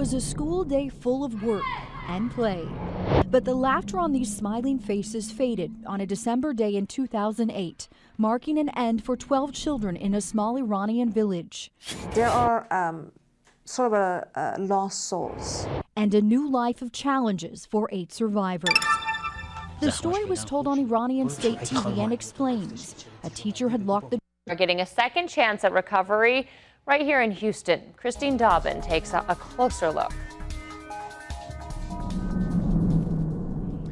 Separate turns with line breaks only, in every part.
was a school day full of work and play. But the laughter on these smiling faces faded on a December day in 2008, marking an end for 12 children in a small Iranian village.
There are sort of lost souls.
And a new life of challenges for 8 survivors. The story was told on Iranian state TV and explains a teacher had locked the
We're getting a second chance at recovery right here in Houston. Christine Dobbin takes a closer look.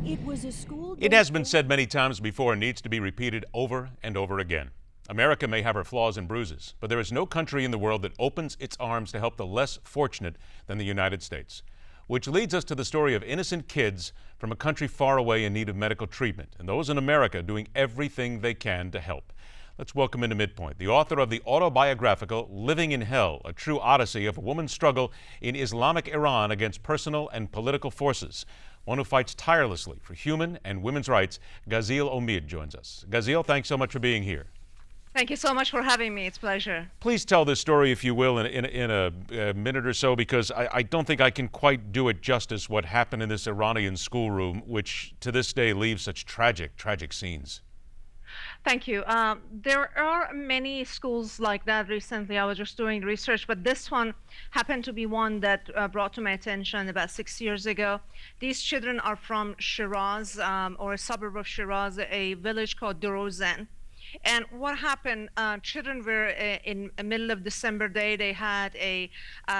It was a school.
It has been said many times before and needs to be repeated over and over again. America may have her flaws and bruises, but there is no country in the world that opens its arms to help the less fortunate than the United States. Which leads us to the story of innocent kids from a country far away in need of medical treatment, and those in America doing everything they can to help. Let's welcome into Midpoint the author of the autobiographical Living in Hell, a true odyssey of a woman's struggle in Islamic Iran against personal and political forces. One who fights tirelessly for human and women's rights, Ghazeel Omid joins us. Ghazeel, thanks so much for being here.
Thank you so much for having me. It's a pleasure.
Please tell this story, if you will, in a minute or so, because I don't think I can quite do it justice what happened in this Iranian schoolroom, which to this day leaves such tragic, tragic scenes.
Thank you. There are many schools like that recently. I was just doing research, but this one happened to be one that brought to my attention about 6 years ago. These children are from Shiraz, or a suburb of Shiraz, a village called Dorozan. And what happened, children were in the middle of December day, they had a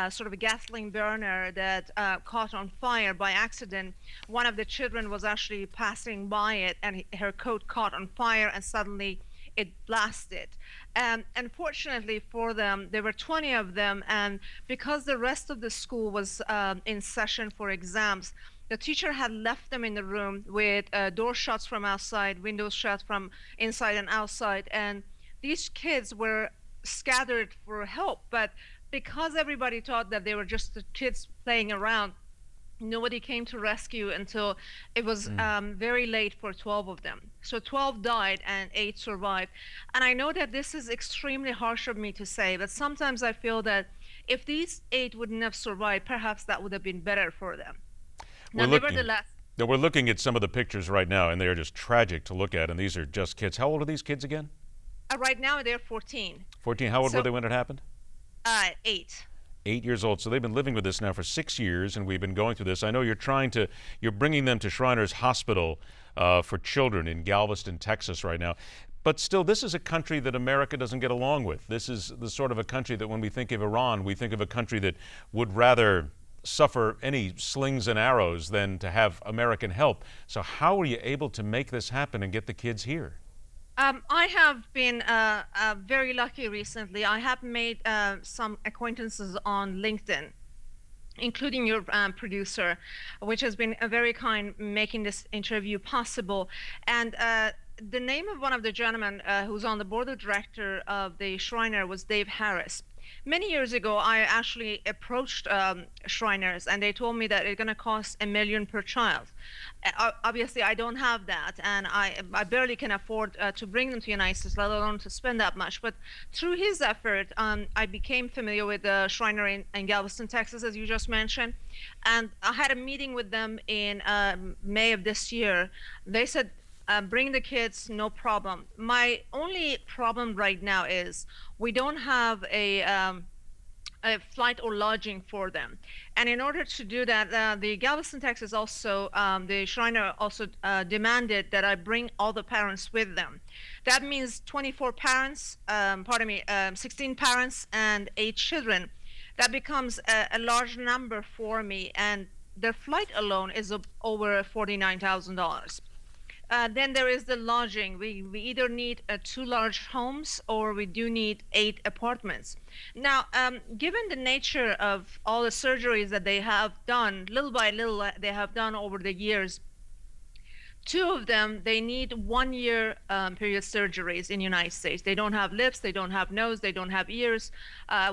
sort of a gasoline burner that caught on fire by accident. One of the children was actually passing by it and her coat caught on fire and suddenly it blasted. Unfortunately for them, there were 20 of them, and because the rest of the school was in session for exams, the teacher had left them in the room with door shuts from outside, windows shut from inside and outside, and these kids were scattered for help. But because everybody thought that they were just the kids playing around, nobody came to rescue until it was very late for 12 of them. So 12 died and 8 survived. And I know that this is extremely harsh of me to say, but sometimes I feel that if these 8 wouldn't have survived, perhaps that would have been better for them. Now, nevertheless,
we're looking at some of the pictures right now, and they are just tragic to look at, and these are just kids. How old are these kids again?
Right now, they're 14.
14. How old were they when it happened?
8.
8 years old. So they've been living with this now for 6 years, and we've been going through this. I know you're bringing them to Shriners Hospital for children in Galveston, Texas right now. But still, this is a country that America doesn't get along with. This is the sort of a country that when we think of Iran, we think of a country that would rather suffer any slings and arrows than to have American help. So how were you able to make this happen and get the kids here?
I have been very lucky recently. I have made some acquaintances on LinkedIn, including your producer, which has been very kind making this interview possible. And the name of one of the gentlemen who's on the board of director of the Shriner was Dave Harris. Many years ago, I actually approached Shriners, and they told me that it's going to cost $1 million per child. Obviously, I don't have that, and I barely can afford to bring them to the United States, let alone to spend that much. But through his effort, I became familiar with the Shriner in Galveston, Texas, as you just mentioned, and I had a meeting with them in May of this year. They said, bring the kids, no problem. My only problem right now is we don't have a flight or lodging for them. And in order to do that, the Galveston, Texas also, the Shriner also demanded that I bring all the parents with them. That means 24 parents, 16 parents and 8 children. That becomes a large number for me, and their flight alone is over $49,000. Then there is the lodging. We either need 2 large homes or we do need 8 apartments. Now, given the nature of all the surgeries that they have done, little by little, they have done over the years, 2 of them, they need 1-year period surgeries in the United States. They don't have lips, they don't have nose, they don't have ears.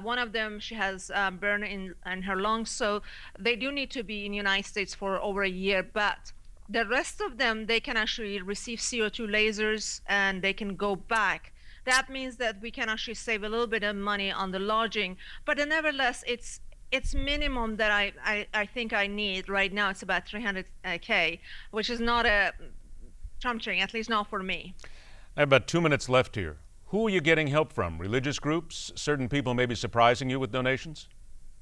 One of them, she has burn in her lungs, so they do need to be in the United States for over a year. But the rest of them, they can actually receive CO2 lasers and they can go back. That means that we can actually save a little bit of money on the lodging, but nevertheless, it's it's minimum that I think I need right now. It's about 300K, which is not a chump change, at least not for me.
I have about 2 minutes left here. Who are you getting help from? Religious groups? Certain people may be surprising you with donations?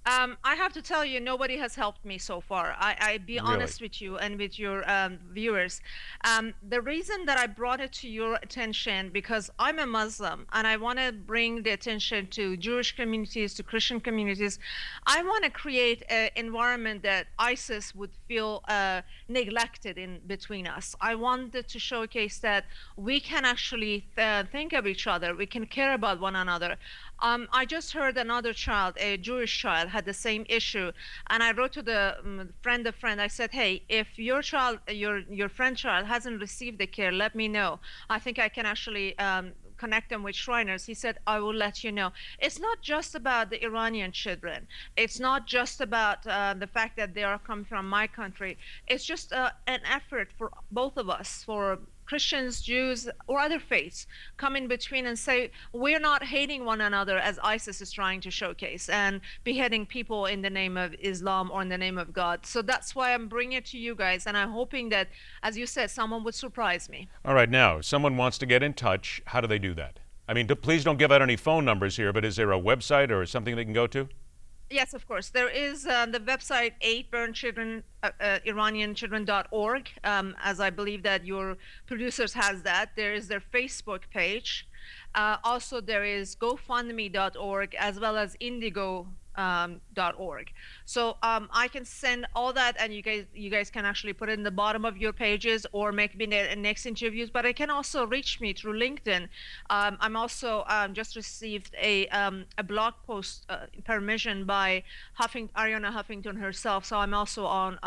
I have to tell you, nobody has helped me so far. I be
Really?
honest with you and with your viewers. The reason that I brought it to your attention, because I'm a Muslim and I want to bring the attention to Jewish communities, to Christian communities. I want to create an environment that ISIS would feel neglected in between us. I wanted to showcase that we can actually think of each other. We can care about one another. I just heard another child, a Jewish child, had the same issue, and I wrote to the friend of friend. I said, "Hey, if your child, your friend child, hasn't received the care, let me know. I think I can actually connect them with Shriners." He said, "I will let you know." It's not just about the Iranian children. It's not just about the fact that they are coming from my country. It's just an effort for both of us, for Christians, Jews, or other faiths, come in between and say, we're not hating one another as ISIS is trying to showcase and beheading people in the name of Islam or in the name of God. So that's why I'm bringing it to you guys, and I'm hoping that, as you said, someone would surprise me.
All right, now, if someone wants to get in touch, how do they do that? I mean, please don't give out any phone numbers here, but is there a website or something they can go to?
Yes, of course. There is the website 8burnchildren, IranianChildren.org, as I believe that your producers has that. There is their Facebook page. Also, there is GoFundMe.org as well as Indigo.org. So I can send all that, and you guys can actually put it in the bottom of your pages or make me the next interviews. But I can also reach me through LinkedIn. I'm also just received a blog post permission by Ariana Huffington herself. So I'm also on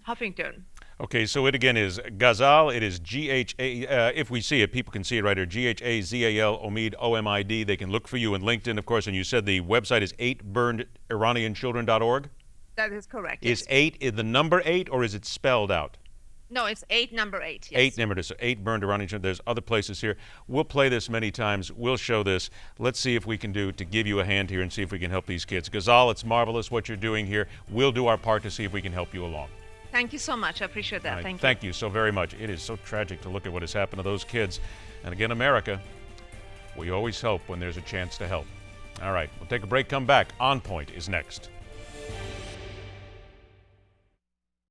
Huffington.
Okay, so it again is Ghazal. It is G-H-A, if we see it, people can see it right here, G-H-A-Z-A-L, Omid, O-M-I-D. They can look for you in LinkedIn, of course, and you said the website is 8burnedIranianChildren.org?
That is correct.
Is
Yes.
8 the number 8, or is it spelled out?
No, it's 8, number 8. Yes.
8 number, so 8 burned Iranian children. There's other places here. We'll play this many times. We'll show this. Let's see if we can do to give you a hand here and see if we can help these kids. Ghazal, it's marvelous what you're doing here. We'll do our part to see if we can help you along.
Thank you so much. I appreciate that.
All right,
Thank you.
Thank you so very much. It is so tragic to look at what has happened to those kids. And again, America, we always help when there's a chance to help. All right, we'll take a break, come back. On Point is next.